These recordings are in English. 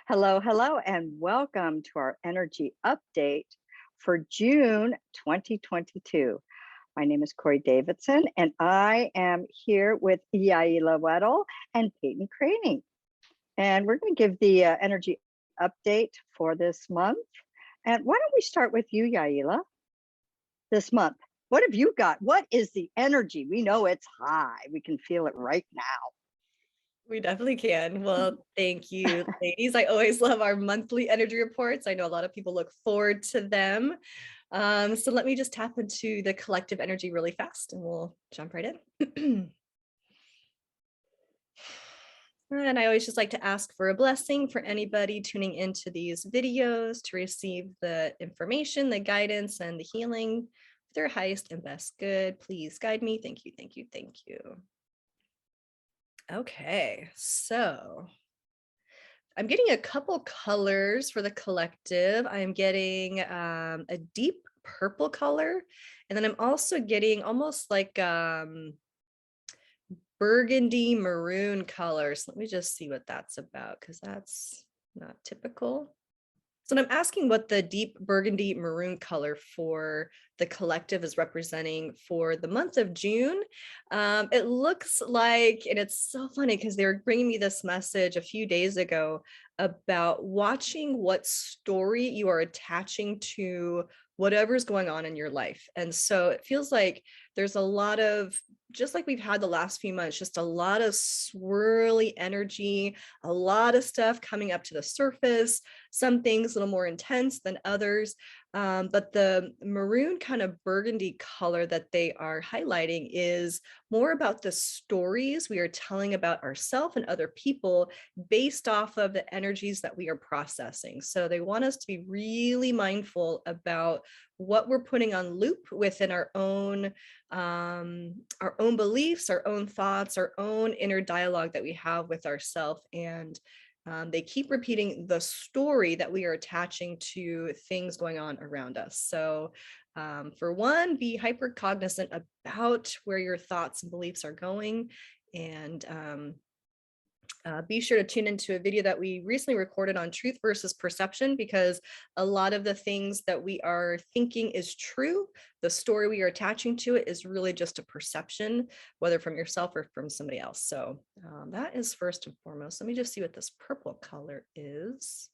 Hello, hello, and welcome to our energy update for June 2022. My name is Corey Davidson, and I am here with Yaila Weddle and Peyton Craning. And we're going to give the energy update for this month. And why don't we start with you, Yaila, this month? What have you got? What is the energy? We know it's high. We can feel it right now. We definitely can. Well, thank you, ladies. I always love our monthly energy reports. I know a lot of people look forward to them. So let me just tap into the collective energy really fast and we'll jump right in. And I always just like to ask for a blessing for anybody tuning into these videos to receive the information, the guidance, and the healing for their highest and best good. Please guide me. Thank you, thank you, thank you. Okay, so I'm getting a couple colors for the collective. I am getting a deep purple color, and then I'm also getting almost like burgundy maroon colors. Let me just see what that's about because that's not typical. So I'm asking what the deep burgundy maroon color for the collective is representing for the month of June. It looks like, and it's so funny because they were bringing me this message a few days ago about watching what story you are attaching to whatever's going on in your life. And so it feels like there's a lot of, just like we've had the last few months, just a lot of swirly energy, a lot of stuff coming up to the surface, some things a little more intense than others. But the maroon kind of burgundy color that they are highlighting is more about the stories we are telling about ourselves and other people based off of the energies that we are processing. So they want us to be really mindful about what we're putting on loop within our own beliefs, our own thoughts, our own inner dialogue that we have with ourselves. And they keep repeating the story that we are attaching to things going on around us. So for one, be hyper cognizant about where your thoughts and beliefs are going. And be sure to tune into a video that we recently recorded on truth versus perception, because a lot of the things that we are thinking is true, the story we are attaching to it is really just a perception, whether from yourself or from somebody else. So that is first and foremost. Let me just see what this purple color is.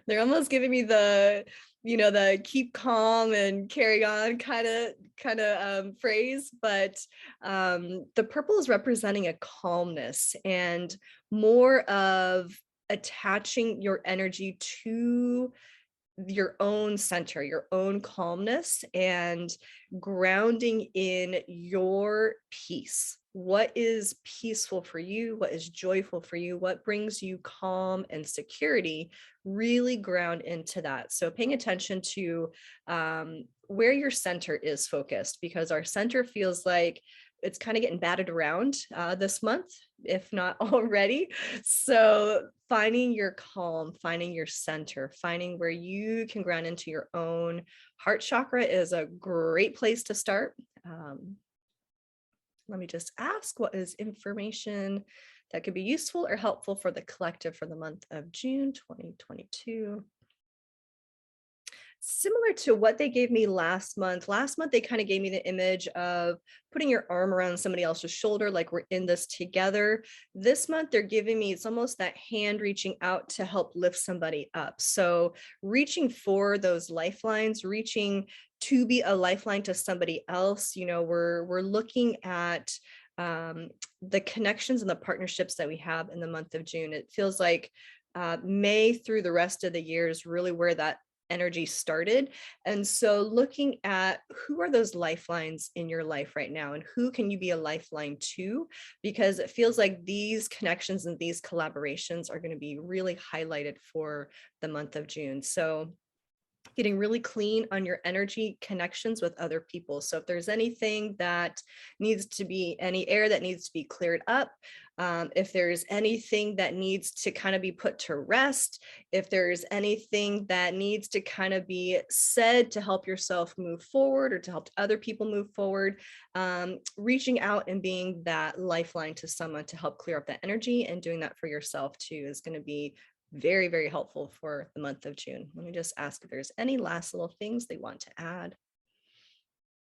They're almost giving me the, the keep calm and carry on kind of phrase, but the purple is representing a calmness and more of attaching your energy to your own center, your own calmness, and grounding in your peace. What is peaceful for you? What is joyful for you? What brings you calm and security? Really ground into that. So paying attention to where your center is focused, because our center feels like it's kind of getting batted around this month, if not already. So finding your calm, finding your center, finding where you can ground into your own heart chakra is a great place to start. Let me just ask, what is information that could be useful or helpful for the collective for the month of June 2022? Similar to what they gave me last month. Last month, they kind of gave me the image of putting your arm around somebody else's shoulder, like we're in this together. This month, they're giving me, it's almost that hand reaching out to help lift somebody up. So reaching for those lifelines, reaching to be a lifeline to somebody else. We're looking at the connections and the partnerships that we have in the month of June. It feels like May through the rest of the year is really where that energy started. And so looking at who are those lifelines in your life right now and who can you be a lifeline to, because it feels like these connections and these collaborations are going to be really highlighted for the month of June. So getting really clean on your energy connections with other people. So if there's anything that needs to be, any air that needs to be cleared up, if there's anything that needs to kind of be put to rest, if there's anything that needs to kind of be said to help yourself move forward or to help other people move forward, reaching out and being that lifeline to someone to help clear up that energy, and doing that for yourself too is going to be very, very helpful for the month of June. Let me just ask if there's any last little things they want to add.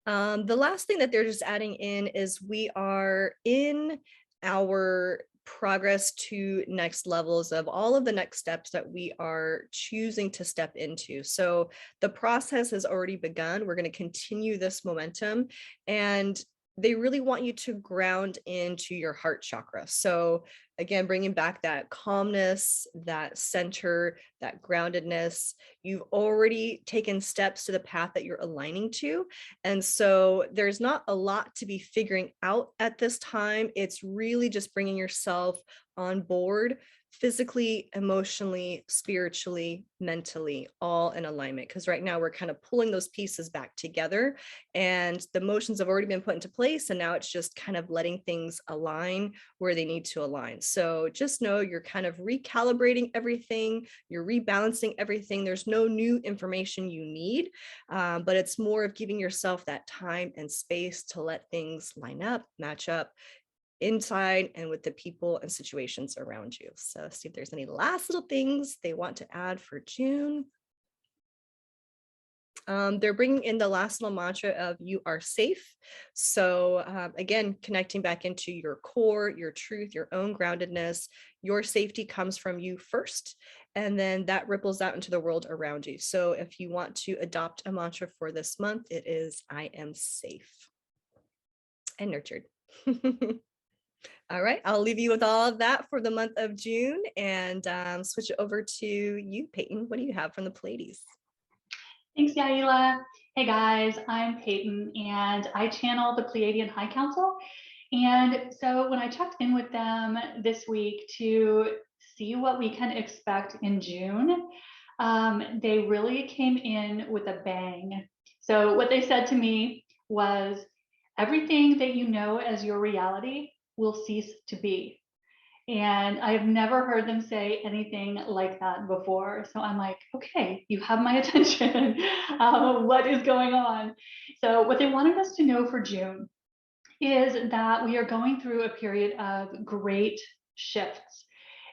The last thing that they're just adding in is we are in our progress to next levels of all of the next steps that we are choosing to step into. So the process has already begun. We're going to continue this momentum, and they really want you to ground into your heart chakra. So again, bringing back that calmness, that center, that groundedness. You've already taken steps to the path that you're aligning to. And so there's not a lot to be figuring out at this time. It's really just bringing yourself on board physically, emotionally, spiritually, mentally, all in alignment. Because right now we're kind of pulling those pieces back together, and the motions have already been put into place. And now it's just kind of letting things align where they need to align. So just know you're kind of recalibrating everything, you're rebalancing everything. There's no new information you need, but it's more of giving yourself that time and space to let things line up, match up, inside and with the people and situations around you. So see if there's any last little things they want to add for June. They're bringing in the last little mantra of you are safe. So again, connecting back into your core, your truth, your own groundedness. Your safety comes from you first, and then that ripples out into the world around you. So if you want to adopt a mantra for this month, it is I am safe and nurtured. All right, I'll leave you with all of that for the month of June, and switch it over to you, Peyton. What do you have from the Pleiades? Thanks, Yaila. Hey guys, I'm Peyton, and I channel the Pleiadian High Council. And so when I checked in with them this week to see what we can expect in June, they really came in with a bang. So what they said to me was, everything that you know as your reality will cease to be. And I've never heard them say anything like that before. So I'm like, okay, you have my attention. What is going on? So what they wanted us to know for June is that we are going through a period of great shifts.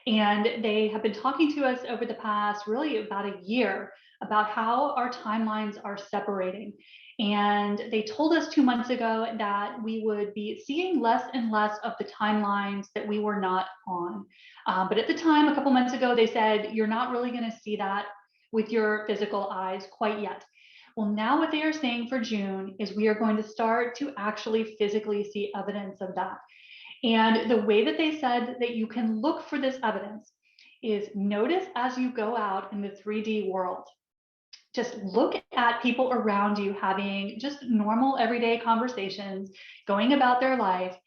And they have been talking to us over the past, really about a year, about how our timelines are separating. And they told us 2 months ago that we would be seeing less and less of the timelines that we were not on. But at the time, a couple months ago, they said, you're not really going to see that with your physical eyes quite yet. Well, now what they are saying for June is we are going to start to actually physically see evidence of that. And the way that they said that you can look for this evidence is notice as you go out in the 3D world. Just look at people around you having just normal everyday conversations, going about their life.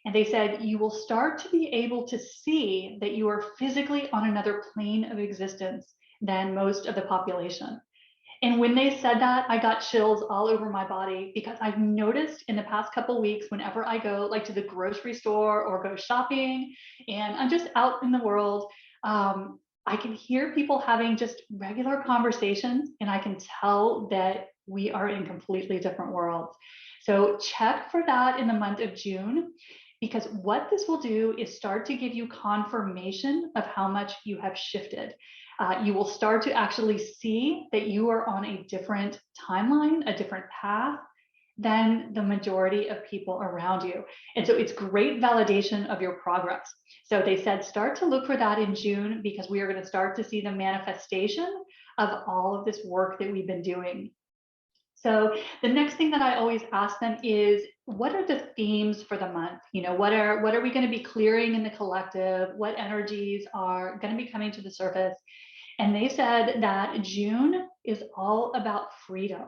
And they said you will start to be able to see that you are physically on another plane of existence than most of the population. And when they said that, I got chills all over my body, because I've noticed in the past couple of weeks, whenever I go like to the grocery store or go shopping and I'm just out in the world, I can hear people having just regular conversations, and I can tell that we are in completely different worlds. So check for that in the month of June, because what this will do is start to give you confirmation of how much you have shifted. You will start to actually see that you are on a different timeline, a different path than the majority of people around you. And so it's great validation of your progress. So they said, start to look for that in June, because we are going to start to see the manifestation of all of this work that we've been doing. So the next thing that I always ask them is, what are the themes for the month? You know, what are we going to be clearing in the collective? What energies are going to be coming to the surface? And they said that June is all about freedom.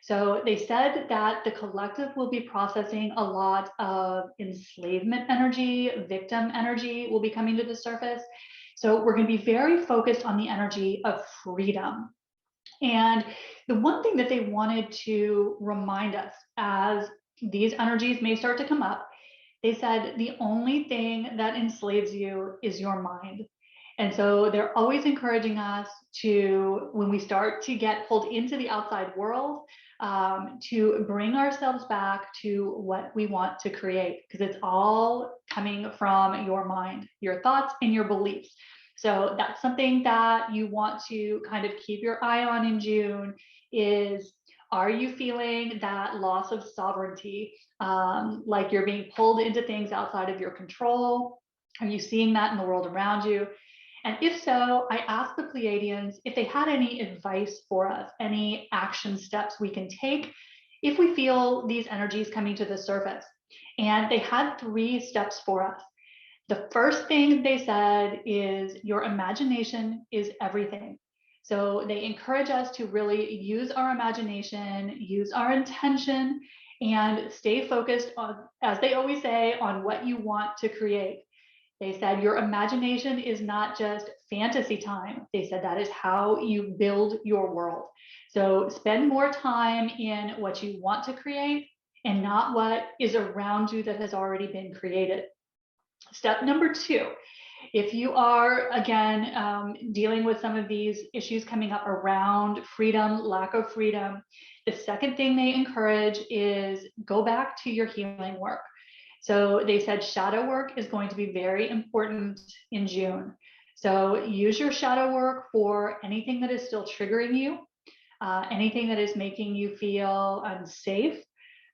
So they said that the collective will be processing a lot of enslavement energy, victim energy will be coming to the surface. So we're going to be very focused on the energy of freedom. And the one thing that they wanted to remind us as these energies may start to come up, they said the only thing that enslaves you is your mind. And so they're always encouraging us to, when we start to get pulled into the outside world, to bring ourselves back to what we want to create, because it's all coming from your mind, your thoughts and your beliefs. So that's something that you want to kind of keep your eye on in June is, are you feeling that loss of sovereignty? Like you're being pulled into things outside of your control? Are you seeing that in the world around you? And if so, I asked the Pleiadians if they had any advice for us, any action steps we can take if we feel these energies coming to the surface. And they had 3 steps for us. The first thing they said is your imagination is everything. So they encourage us to really use our imagination, use our intention, and stay focused on, as they always say, on what you want to create. They said your imagination is not just fantasy time. They said that is how you build your world. So spend more time in what you want to create and not what is around you that has already been created. Step number 2, if you are, again, dealing with some of these issues coming up around freedom, lack of freedom, the second thing they encourage is go back to your healing work. So they said shadow work is going to be very important in June. So use your shadow work for anything that is still triggering you, anything that is making you feel unsafe.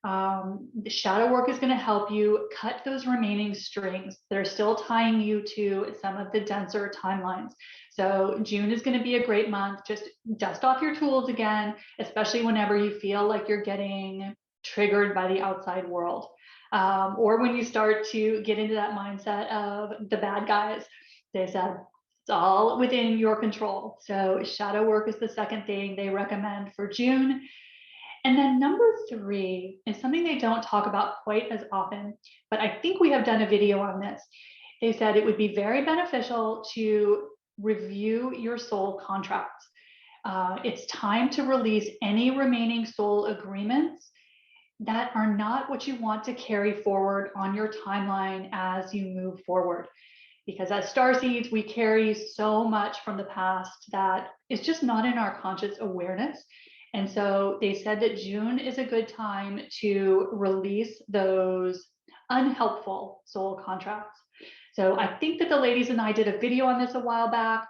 The shadow work is going to help you cut those remaining strings that are still tying you to some of the denser timelines. So June is going to be a great month. Just dust off your tools again, especially whenever you feel like you're getting triggered by the outside world. Or when you start to get into that mindset of the bad guys. They said it's all within your control. So shadow work is the second thing they recommend for June. And then number 3 is something they don't talk about quite as often, but I think we have done a video on this. They said it would be very beneficial to review your soul contracts. It's time to release any remaining soul agreements that are not what you want to carry forward on your timeline as you move forward. Because as starseeds, we carry so much from the past that is just not in our conscious awareness. And so they said that June is a good time to release those unhelpful soul contracts. So I think that the ladies and I did a video on this a while back.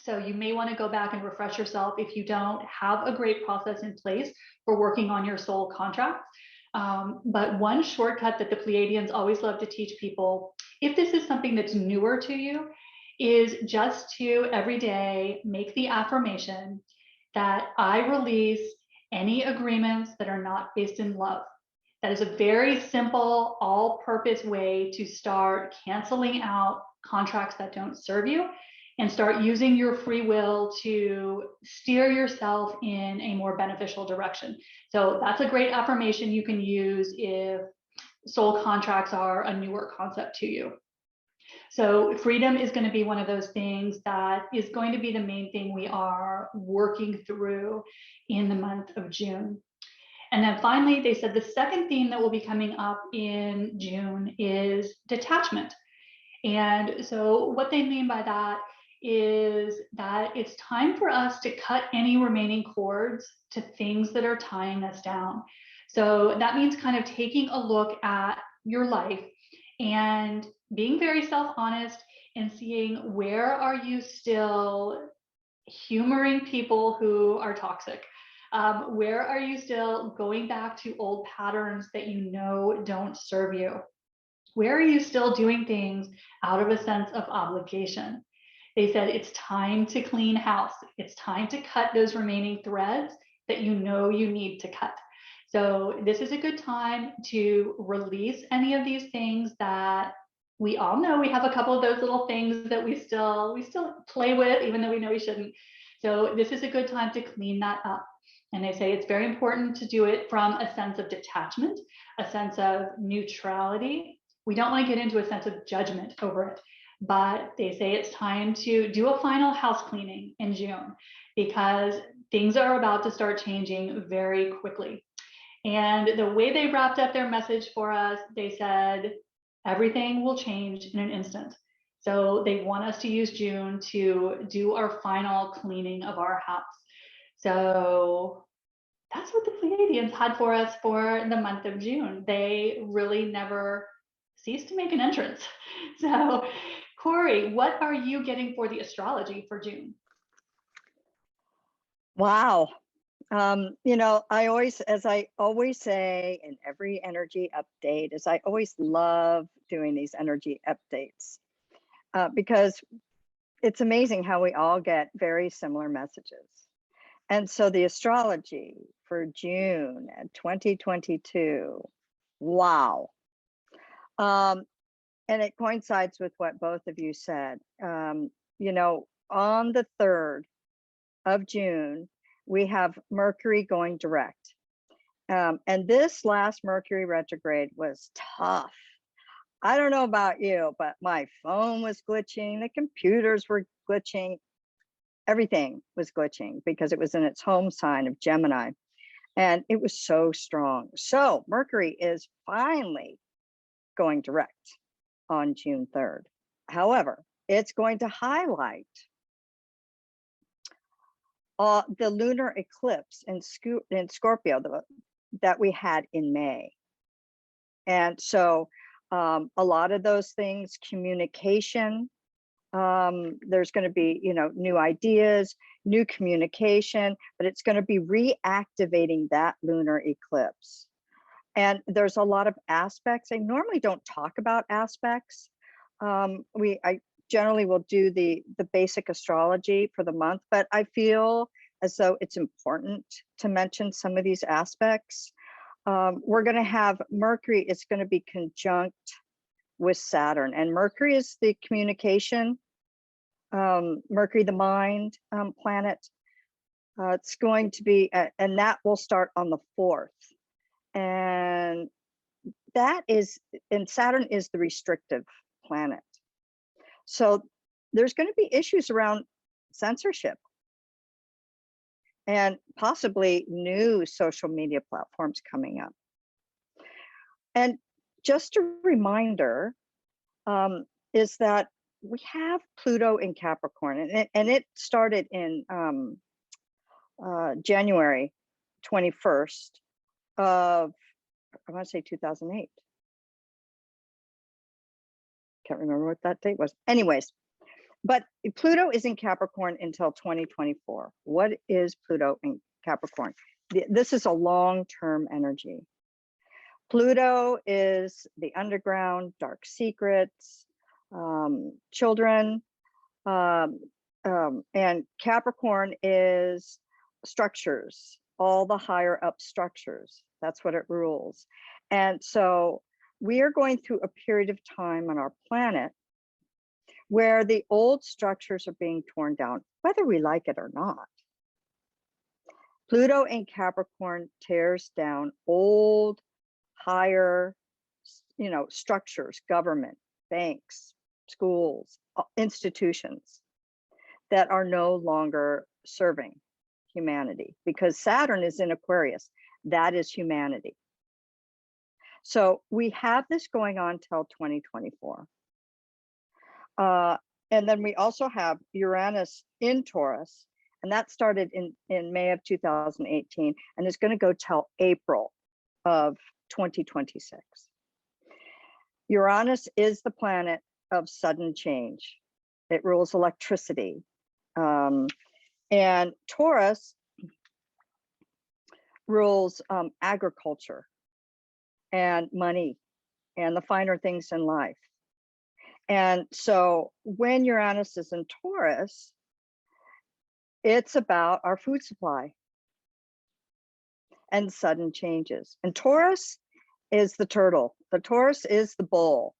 So you may want to go back and refresh yourself if you don't have a great process in place for working on your soul contracts. But one shortcut that the Pleiadians always love to teach people, if this is something that's newer to you, is just to every day make the affirmation that I release any agreements that are not based in love. That is a very simple, all-purpose way to start canceling out contracts that don't serve you and start using your free will to steer yourself in a more beneficial direction. So that's a great affirmation you can use if soul contracts are a newer concept to you. So freedom is going to be one of those things that is going to be the main thing we are working through in the month of June. And then finally, they said the second theme that will be coming up in June is detachment. And so what they mean by that is that it's time for us to cut any remaining cords to things that are tying us down. So that means kind of taking a look at your life and being very self-honest and seeing where are you still humoring people who are toxic? Where are you still going back to old patterns that you know don't serve you? Where are you still doing things out of a sense of obligation? They said it's time to clean house. It's time to cut those remaining threads that you know you need to cut. So this is a good time to release any of these things that we all know. We have a couple of those little things that we still play with, even though we know we shouldn't. So this is a good time to clean that up. And they say it's very important to do it from a sense of detachment, a sense of neutrality. We don't want to get into a sense of judgment over it, but they say it's time to do a final house cleaning in June, because things are about to start changing very quickly. And the way they wrapped up their message for us, they said, everything will change in an instant. So they want us to use June to do our final cleaning of our house. So that's what the Pleiadians had for us for the month of June. They really never cease to make an entrance. So, Corey, what are you getting for the astrology for June? Wow. As I always say in every energy update, is I always love doing these energy updates because it's amazing how we all get very similar messages. And so the astrology for June 2022, wow. And it coincides with what both of you said. On the 3rd of June, we have Mercury going direct. And this last Mercury retrograde was tough. I don't know about you, but my phone was glitching, the computers were glitching, everything was glitching because it was in its home sign of Gemini. And it was so strong. So Mercury is finally going direct on June 3rd. However, it's going to highlight the lunar eclipse in Scorpio that we had in May. And so a lot of those things, communication, there's going to be, new ideas, new communication, but it's going to be reactivating that lunar eclipse. And there's a lot of aspects. I normally don't talk about aspects. I generally will do the basic astrology for the month, but I feel as though it's important to mention some of these aspects. We're going to have Mercury, it's going to be conjunct with Saturn, and Mercury is the communication, Mercury, the mind planet. It's going to be, and that will start on the 4th. And Saturn is the restrictive planet. So there's going to be issues around censorship and possibly new social media platforms coming up. And just a reminder is that we have Pluto in Capricorn, and it started in January 21st of, I want to say 2008. Can't remember what that date was. Anyways, but Pluto is in Capricorn until 2024. What is Pluto in Capricorn? This is a long-term energy. Pluto is the underground, dark secrets, children, and Capricorn is structures, all the higher up structures. That's what it rules. And so we are going through a period of time on our planet where the old structures are being torn down, whether we like it or not. Pluto in Capricorn tears down old, higher, structures, government, banks, schools, institutions that are no longer serving humanity, because Saturn is in Aquarius. That is humanity. So we have this going on till 2024. And then we also have Uranus in Taurus, and that started in May of 2018 and is going to go till April of 2026. Uranus is the planet of sudden change. It rules electricity. And Taurus rules agriculture and money and the finer things in life. And so when Uranus is in Taurus, it's about our food supply and sudden changes. And Taurus is the turtle. The Taurus is the bull.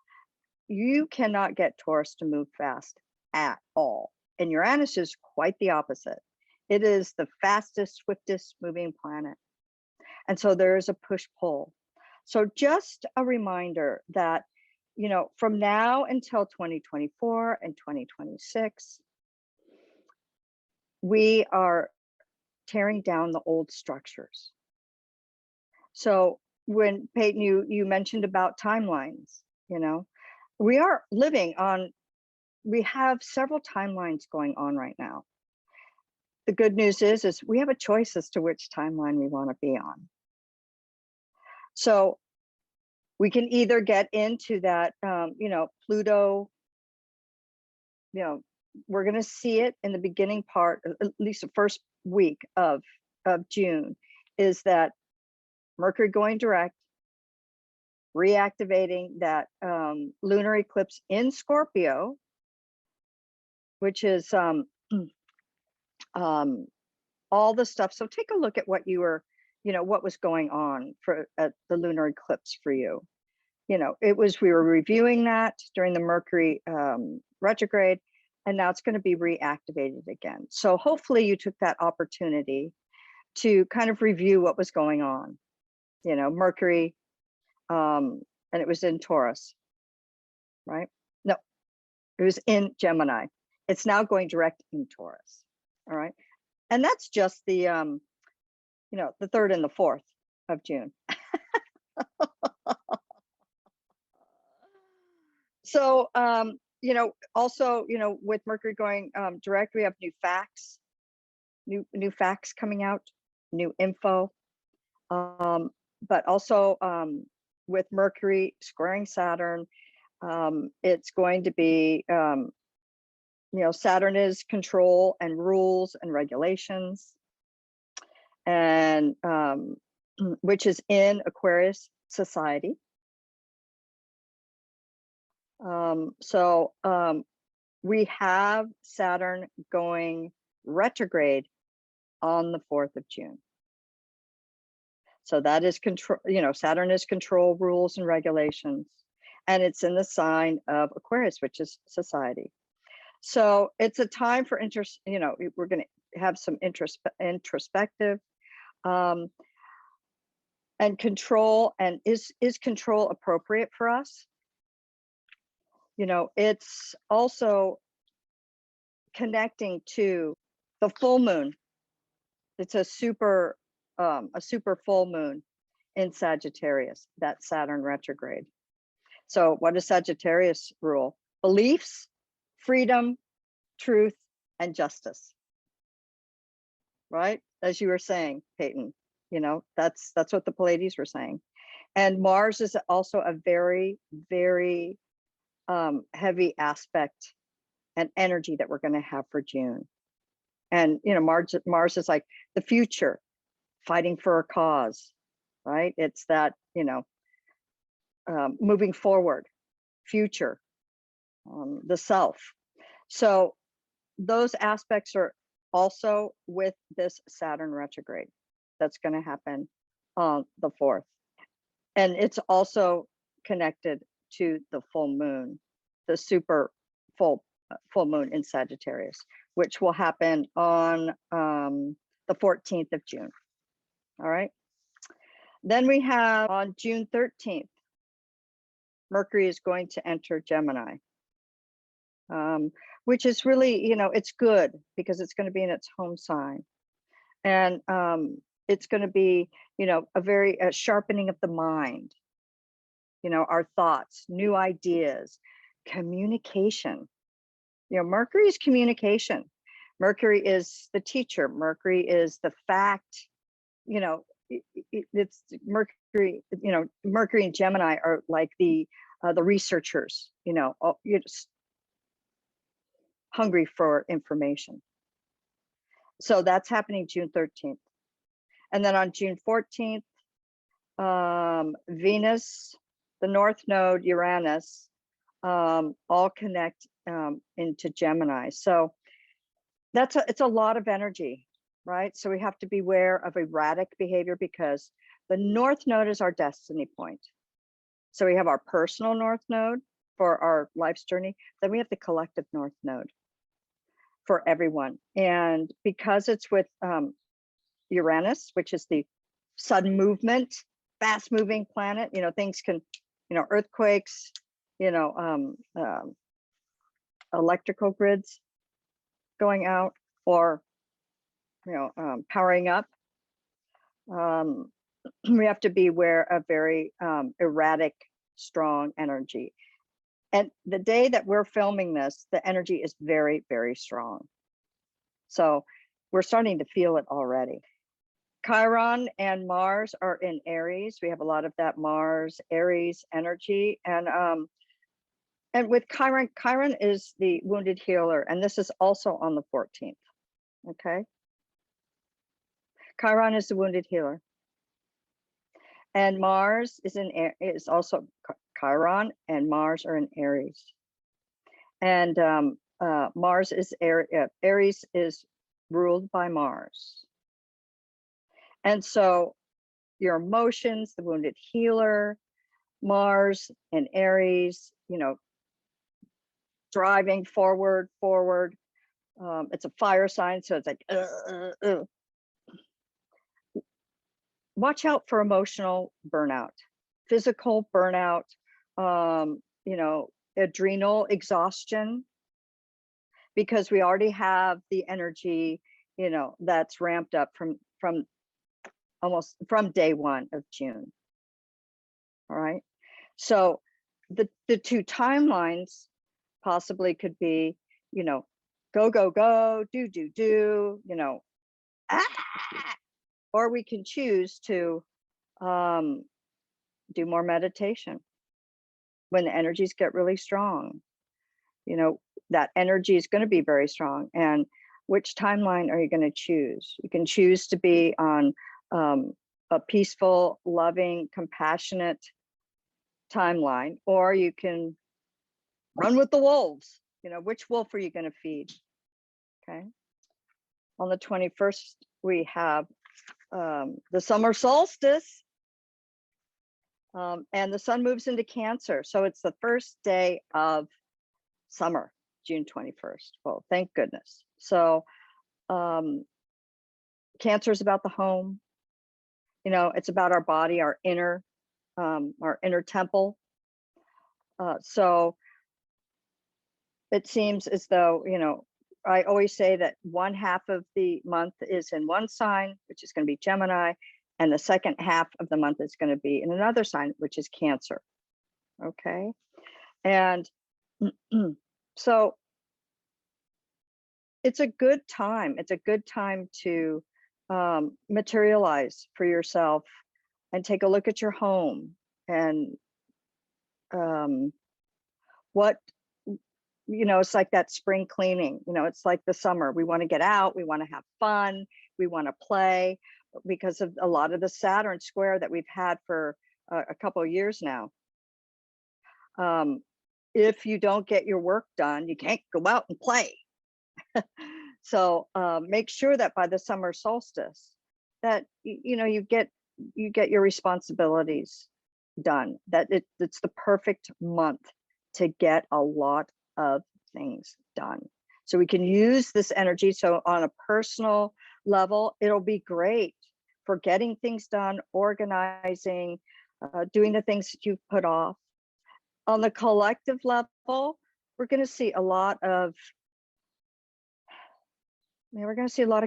You cannot get Taurus to move fast at all. And Uranus is quite the opposite. It is the fastest, swiftest moving planet. And so there is a push-pull. So just a reminder that, from now until 2024 and 2026, we are tearing down the old structures. So when Peyton, you mentioned about timelines, you know, we are living on, we have several timelines going on right now. The good news is we have a choice as to which timeline we want to be on. So we can either get into that, you know, Pluto, you know, we're going to see it in the beginning part, at least the first week of June, is that Mercury going direct, reactivating that lunar eclipse in Scorpio, which is all the stuff. So take a look at what you were, you know, what was going on for at the lunar eclipse for you. You know, it was, we were reviewing that during the Mercury retrograde, and now it's going to be reactivated again. So hopefully you took that opportunity to kind of review what was going on. You know, Mercury, and it was in Taurus, right? No, it was in Gemini. It's now going direct in Taurus. All right. And that's just the, you know, the 3rd and the 4th of June. So, you know, also, you know, with Mercury going direct, we have new facts, new facts coming out, new info. But also with Mercury squaring Saturn, it's going to be, you know, Saturn is control and rules and regulations, and which is in Aquarius society. So we have Saturn going retrograde on the 4th of June. So that is control, you know, Saturn is control, rules and regulations, and it's in the sign of Aquarius, which is society. So it's a time for interest, you know, we're going to have some introspective and control. And is control appropriate for us? You know, it's also connecting to the full moon. It's a super full moon in Sagittarius, that Saturn retrograde. So what does Sagittarius rule? Beliefs, freedom, truth, and justice. Right? As you were saying, Peyton, you know, that's what the Pleiadians were saying. And Mars is also a very, very heavy aspect and energy that we're going to have for June. And, you know, Mars is like the future, fighting for a cause, right? It's that, you know, moving forward, future, the self. So those aspects are also with this Saturn retrograde that's going to happen on the 4th. And it's also connected to the full moon, the super full moon in Sagittarius, which will happen on the 14th of June. All right. Then we have on June 13th, Mercury is going to enter Gemini, which is really, you know, it's good because it's going to be in its home sign. And it's going to be, you know, a very sharpening of the mind, you know, our thoughts, new ideas, communication. You know, Mercury is communication. Mercury is the teacher. Mercury is the fact, you know, it's Mercury, you know, Mercury and Gemini are like the researchers, you know, you're just hungry for information. So that's happening June 13th. And then on June 14th, Venus, the North Node, Uranus, all connect into Gemini. So it's a lot of energy, right? So we have to beware of erratic behavior because the North Node is our destiny point. So we have our personal North Node for our life's journey. Then we have the collective North Node for everyone. And because it's with Uranus, which is the sudden movement, fast moving planet, you know, things can, you know, earthquakes, you know, electrical grids going out, or, powering up. We have to be aware of very erratic, strong energy. And the day that we're filming this, the energy is very, very strong. So we're starting to feel it already. Chiron and Mars are in Aries. We have a lot of that Mars, Aries energy. And with Chiron, Chiron is the wounded healer. And this is also on the 14th, okay? Chiron is the wounded healer. And Mars is also Chiron, and Mars are in Aries. And Mars is Aries is ruled by Mars. And so your emotions, the wounded healer, Mars and Aries, driving forward. It's a fire sign, so it's like, watch out for emotional burnout, physical burnout, adrenal exhaustion, because we already have the energy, that's ramped up from day 1 of June. All right. So the two timelines possibly could be, go, do, or we can choose to do more meditation when the energies get really strong. That energy is going to be very strong. And which timeline are you going to choose? You can choose to be on a peaceful, loving, compassionate timeline, or you can run with the wolves. Which wolf are you going to feed? Okay. On the 21st, we have the summer solstice, and the sun moves into Cancer. So it's the first day of summer, June 21st. Well, thank goodness. So Cancer is about the home. It's about our body, our inner temple. So it seems as though, I always say that 1/2 of the month is in one sign, which is going to be Gemini, and the second half of the month is going to be in another sign, which is Cancer. Okay. And so it's a good time. It's a good time to materialize for yourself and take a look at your home and what, it's like that spring cleaning. It's like the summer. We want to get out. We want to have fun. We want to play, because of a lot of the Saturn square that we've had for a couple of years now. If you don't get your work done, you can't go out and play. So make sure that by the summer solstice that you get your responsibilities done, that it's the perfect month to get a lot of things done. So we can use this energy. So on a personal level, it'll be great for getting things done, organizing, doing the things that you've put off. On the collective level, we're going to see a lot of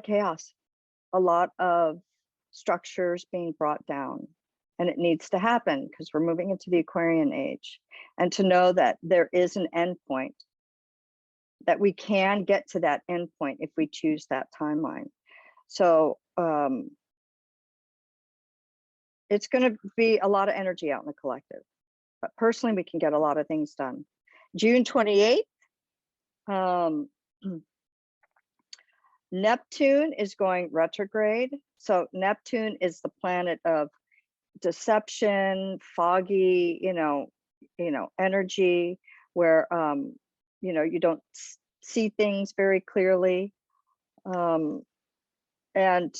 chaos, a lot of structures being brought down. And it needs to happen because we're moving into the Aquarian age. And to know that there is an end point, that we can get to that end point if we choose that timeline. So it's going to be a lot of energy out in the collective. But personally, we can get a lot of things done. June 28th, Neptune is going retrograde. So Neptune is the planet of deception, foggy, energy, where you don't see things very clearly. And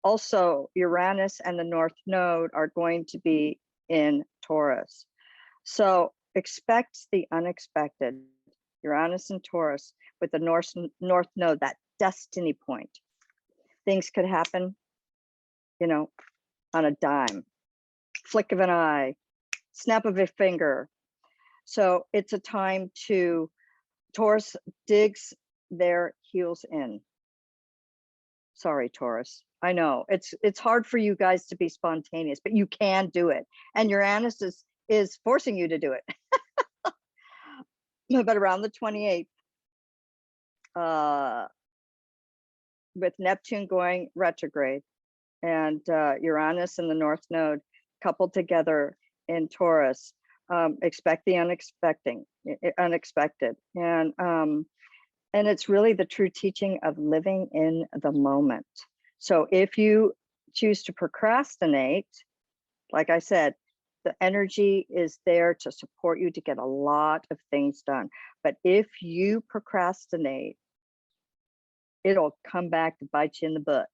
also Uranus and the North Node are going to be in Taurus. So expect the unexpected. Uranus and Taurus with the North Node, that destiny point. Things could happen, on a dime, flick of an eye, snap of a finger. So it's a time to, Taurus digs their heels in. Sorry, Taurus. I know it's hard for you guys to be spontaneous, but you can do it. And Uranus is forcing you to do it. But around the 28th, with Neptune going retrograde and Uranus in the North Node coupled together in Taurus, expect the unexpected. And it's really the true teaching of living in the moment. So if you choose to procrastinate, like I said, the energy is there to support you to get a lot of things done. But if you procrastinate, it'll come back to bite you in the butt.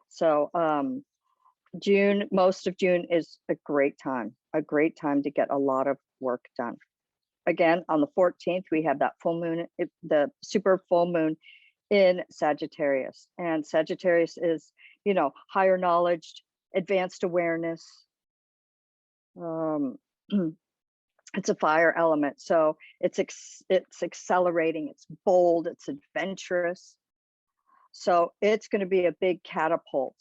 So June, most of June is a great time to get a lot of work done. Again, on the 14th, we have that full moon, the super full moon in Sagittarius. And Sagittarius is, you know, higher knowledge, advanced awareness. It's a fire element. So it's accelerating, it's bold, it's adventurous. So it's going to be a big catapult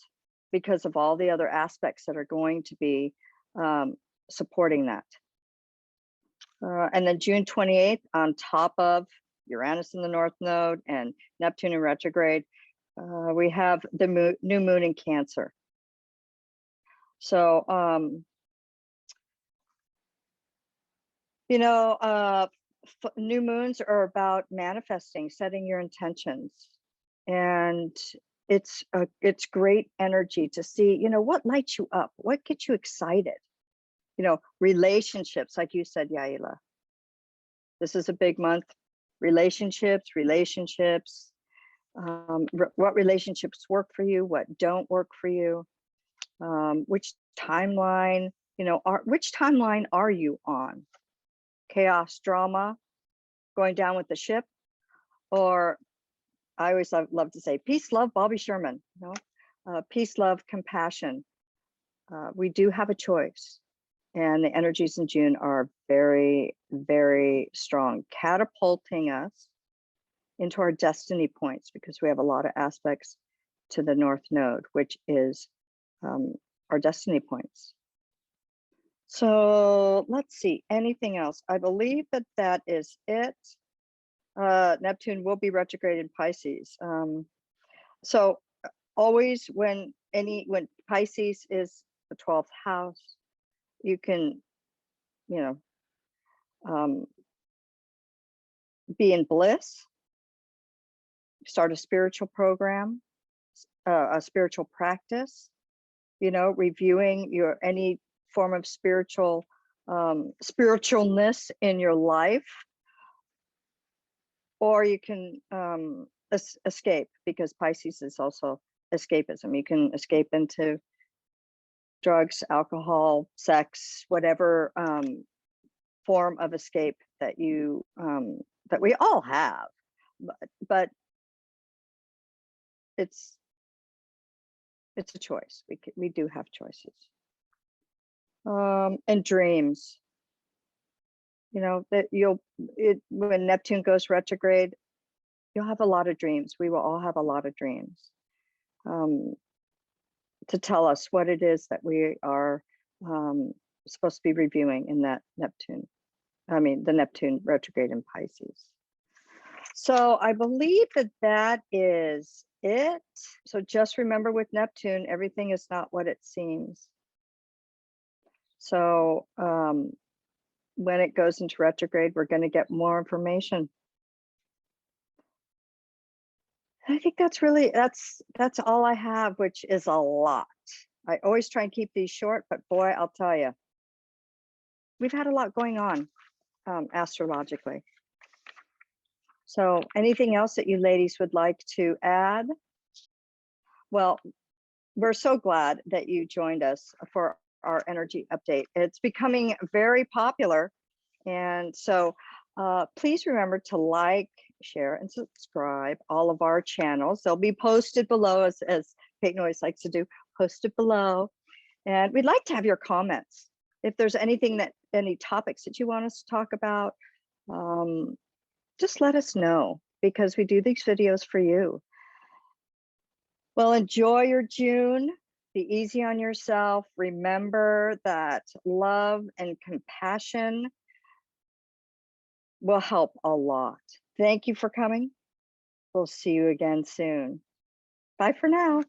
because of all the other aspects that are going to be supporting that. And then June 28th, on top of Uranus in the North Node and Neptune in retrograde, we have the new moon in Cancer. So, you know, new moons are about manifesting, setting your intentions. And it's great energy to see, you know, what lights you up, what gets you excited. You know, relationships, like you said, Yaila. This is a big month. Relationships. What relationships work for you? What don't work for you? Which timeline? You know, which timeline are you on? Chaos, drama, going down with the ship, or I always love to say peace, love, Bobby Sherman. You know, peace, love, compassion. We do have a choice. And the energies in June are very, very strong, catapulting us into our destiny points because we have a lot of aspects to the North Node, which is our destiny points. So let's see, anything else? I believe that is it. Neptune will be retrograde in Pisces. So always when Pisces is the 12th house, you can, you know, be in bliss, start a spiritual program, a spiritual practice, you know, reviewing any form of spiritualness in your life, or you can escape, because Pisces is also escapism. You can escape into drugs, alcohol, sex, whatever form of escape that you that we all have, but it's a choice. We do have choices. And dreams, you know, that when Neptune goes retrograde, you'll have a lot of dreams. We will all have a lot of dreams to tell us what it is that we are supposed to be reviewing in that Neptune. I mean, the Neptune retrograde in Pisces. So I believe that is it. So just remember, with Neptune, everything is not what it seems. So when it goes into retrograde, we're going to get more information. I think that's really, that's all I have, which is a lot. I always try and keep these short, but boy, I'll tell you, we've had a lot going on astrologically. So anything else that you ladies would like to add? Well, we're so glad that you joined us for our energy update. It's becoming very popular. And so please remember to like, share, and subscribe all of our channels. They'll be posted below, as Peyton always likes to do, posted below. And we'd like to have your comments. If there's anything any topics that you want us to talk about, just let us know, because we do these videos for you. Well, enjoy your June. Be easy on yourself. Remember that love and compassion will help a lot. Thank you for coming. We'll see you again soon. Bye for now.